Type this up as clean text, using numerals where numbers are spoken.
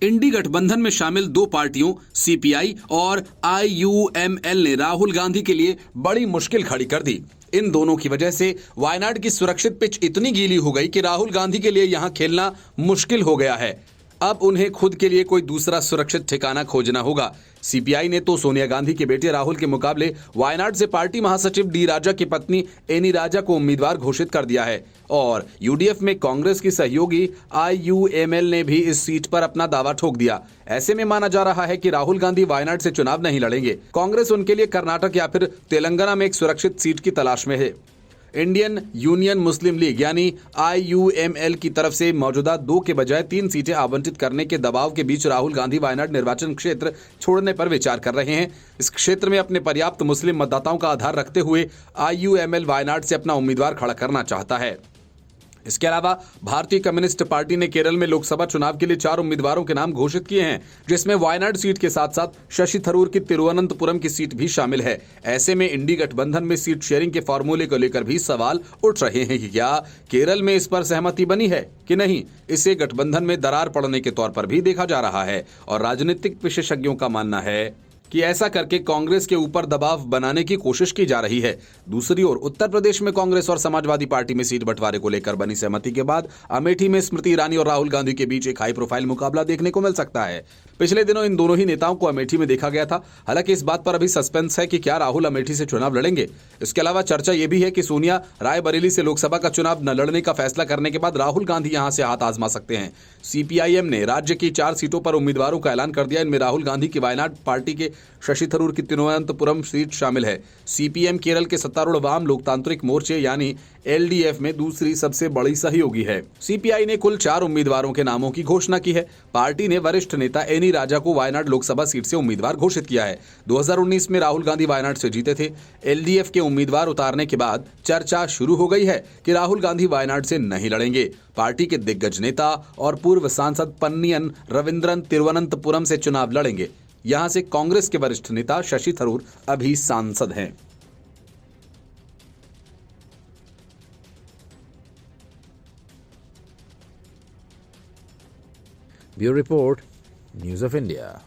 इंडी गठबंधन में शामिल दो पार्टियों सीपीआई और आईयूएमएल ने राहुल गांधी के लिए बड़ी मुश्किल खड़ी कर दी। इन दोनों की वजह से वायनाड की सुरक्षित पिच इतनी गीली हो गई कि राहुल गांधी के लिए यहां खेलना मुश्किल हो गया है। अब उन्हें खुद के लिए कोई दूसरा सुरक्षित ठिकाना खोजना होगा। सीपीआई ने तो सोनिया गांधी के बेटे राहुल के मुकाबले वायनाड से पार्टी महासचिव डी राजा की पत्नी एनी राजा को उम्मीदवार घोषित कर दिया है और यूडीएफ में कांग्रेस की सहयोगी आईयूएमएल ने भी इस सीट पर अपना दावा ठोक दिया। ऐसे में माना जा रहा है कि राहुल गांधी वायनाड से चुनाव नहीं लड़ेंगे। कांग्रेस उनके लिए कर्नाटक या फिर तेलंगाना में एक सुरक्षित सीट की तलाश में है। इंडियन यूनियन मुस्लिम लीग यानी आईयूएमएल की तरफ से मौजूदा 2 के बजाय 3 सीटें आवंटित करने के दबाव के बीच राहुल गांधी वायनाड निर्वाचन क्षेत्र छोड़ने पर विचार कर रहे हैं। इस क्षेत्र में अपने पर्याप्त मुस्लिम मतदाताओं का आधार रखते हुए आईयूएमएल वायनाड से अपना उम्मीदवार खड़ा करना चाहता है। इसके अलावा भारतीय कम्युनिस्ट पार्टी ने केरल में लोकसभा चुनाव के लिए 4 उम्मीदवारों के नाम घोषित किए हैं, जिसमें वायनाड सीट के साथ साथ शशि थरूर की तिरुवनंतपुरम की सीट भी शामिल है। ऐसे में इंडी गठबंधन में सीट शेयरिंग के फॉर्मूले को लेकर भी सवाल उठ रहे हैं कि क्या केरल में इस पर सहमति बनी है कि नहीं। इसे गठबंधन में दरार पड़ने के तौर पर भी देखा जा रहा है और राजनीतिक विशेषज्ञों का मानना है कि ऐसा करके कांग्रेस के ऊपर दबाव बनाने की कोशिश की जा रही है। दूसरी ओर उत्तर प्रदेश में कांग्रेस और समाजवादी पार्टी में सीट बंटवारे को लेकर बनी सहमति के बाद अमेठी में स्मृति ईरानी और राहुल गांधी के बीच एक हाई प्रोफाइल मुकाबला देखने को मिल सकता है। पिछले दिनों इन दोनों ही नेताओं को अमेठी में देखा गया था। हालांकि इस बात पर अभी सस्पेंस है कि क्या राहुल अमेठी से चुनाव लड़ेंगे। इसके अलावा चर्चा यह भी है कि सोनिया रायबरेली से लोकसभा का चुनाव न लड़ने का फैसला करने के बाद राहुल गांधी यहां से हाथ आजमा सकते हैं। सीपीआईएम ने राज्य की 4 सीटों पर उम्मीदवारों का ऐलान कर दिया। इनमें राहुल गांधी की वायनाड पार्टी के शशि थरूर की तिरुवनंतपुरम सीट शामिल है। सीपीएम केरल के सत्तारूढ़ वाम लोकतांत्रिक मोर्चे यानी एलडीएफ में दूसरी सबसे बड़ी सहयोगी है। सीपीआई ने कुल 4 उम्मीदवारों के नामों की घोषणा की है। पार्टी ने वरिष्ठ नेता एनी राजा को वायनाड लोकसभा सीट से उम्मीदवार घोषित किया है। 2019 में राहुल गांधी वायनाड से जीते थे। एलडीएफ के उम्मीदवार उतारने के बाद चर्चा शुरू हो गई है कि राहुल गांधी वायनाड से नहीं लड़ेंगे। पार्टी के दिग्गज नेता और पूर्व सांसद पन्नियन रविंद्रन तिरुवनंतपुरम से चुनाव लड़ेंगे। यहां से कांग्रेस के वरिष्ठ नेता शशि थरूर अभी सांसद हैं। Bureau report, news of India.